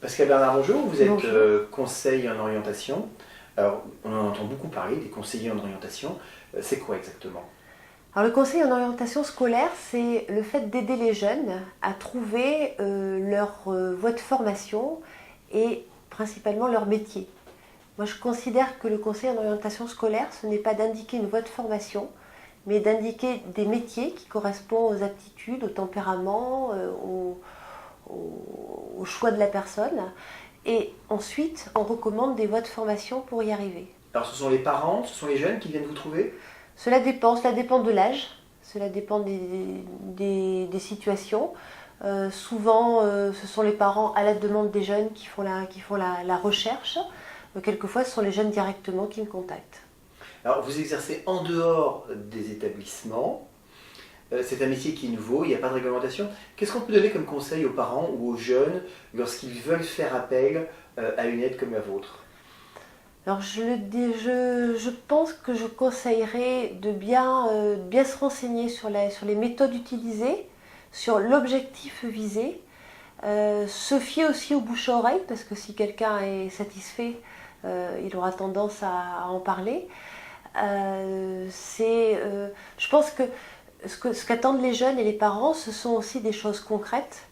Pascal Bernard, bonjour, vous êtes Bonjour. conseiller en orientation. Alors, on en entend beaucoup parler, des conseillers en orientation. C'est quoi exactement? Alors, le conseil en orientation scolaire, c'est le fait d'aider les jeunes à trouver leur voie de formation et principalement leur métier. Moi, je considère que le conseil en orientation scolaire, ce n'est pas d'indiquer une voie de formation, mais d'indiquer des métiers qui correspondent aux aptitudes, au tempérament, au choix de la personne. Et ensuite, on recommande des voies de formation pour y arriver. Alors, ce sont les parents, ce sont les jeunes qui viennent vous trouver? Cela dépend de l'âge, cela dépend des situations. Souvent, ce sont les parents à la demande des jeunes qui font la recherche. Quelquefois, ce sont les jeunes directement qui me contactent. Alors, vous exercez en dehors des établissements. C'est un métier qui est nouveau, il n'y a pas de réglementation. Qu'est-ce qu'on peut donner comme conseil aux parents ou aux jeunes lorsqu'ils veulent faire appel à une aide comme la vôtre? Alors je pense que je conseillerais de bien se renseigner sur les méthodes utilisées, sur l'objectif visé, se fier aussi au bouche à oreille, parce que si quelqu'un est satisfait, il aura tendance à en parler. Je pense que ce qu'attendent les jeunes et les parents, ce sont aussi des choses concrètes,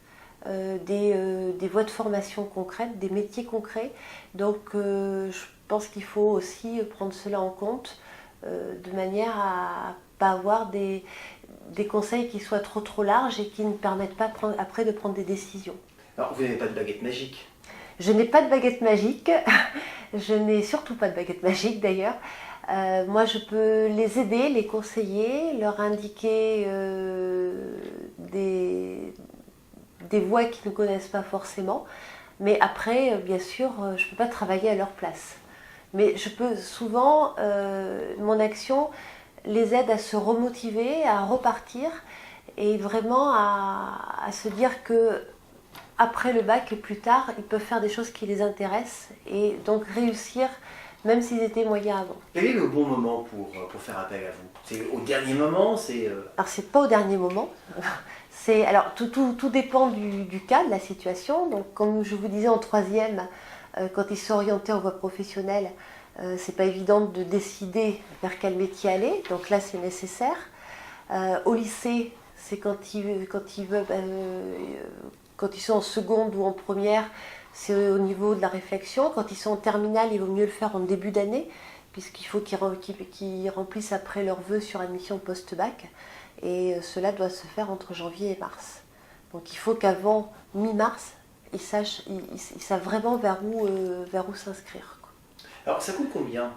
des voies de formation concrètes, des métiers concrets. Donc je pense qu'il faut aussi prendre cela en compte de manière à ne pas avoir des conseils qui soient trop larges et qui ne permettent pas après de prendre des décisions. Alors, vous n'avez pas de baguette magique? Je n'ai pas de baguette magique, je n'ai surtout pas de baguette magique d'ailleurs. Moi, je peux les aider, les conseiller, leur indiquer des voies qu'ils ne connaissent pas forcément. Mais après, bien sûr, je ne peux pas travailler à leur place. Mais je peux souvent, mon action les aide à se remotiver, à repartir et vraiment à se dire que après le bac et plus tard, ils peuvent faire des choses qui les intéressent et donc réussir même s'ils étaient moyens avant. Quel est le bon moment pour faire appel à vous? C'est au dernier moment? Alors c'est pas au dernier moment. Alors tout dépend du cas, de la situation. Donc comme je vous disais en troisième, quand ils sont orientés en voie professionnelle, c'est pas évident de décider vers quel métier aller. Donc là c'est nécessaire. Au lycée, c'est quand ils sont en seconde ou en première, c'est au niveau de la réflexion. Quand ils sont en terminale, il vaut mieux le faire en début d'année, puisqu'il faut qu'ils remplissent après leurs vœux sur admission post-bac. Et cela doit se faire entre janvier et mars. Donc il faut qu'avant mi-mars, ils savent vraiment vers où s'inscrire. Alors, ça coûte combien?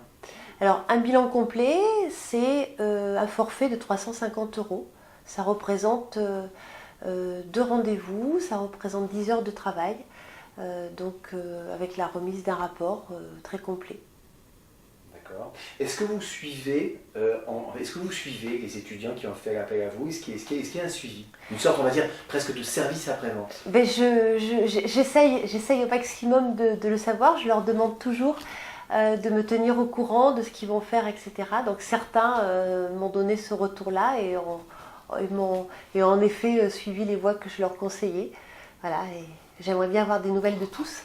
Alors un bilan complet, c'est un forfait de 350 €. Ça représente 2 rendez-vous, ça représente 10 heures de travail, avec la remise d'un rapport très complet. D'accord. Est-ce que vous suivez les étudiants qui ont fait appel à vous? Est-ce qu'il y a un suivi? Une sorte, on va dire, presque de service après-vente? Ben j'essaye au maximum de le savoir. Je leur demande toujours de me tenir au courant de ce qu'ils vont faire, etc. Donc certains m'ont donné ce retour-là et ont en effet suivi les voies que je leur conseillais. Voilà, et j'aimerais bien avoir des nouvelles de tous.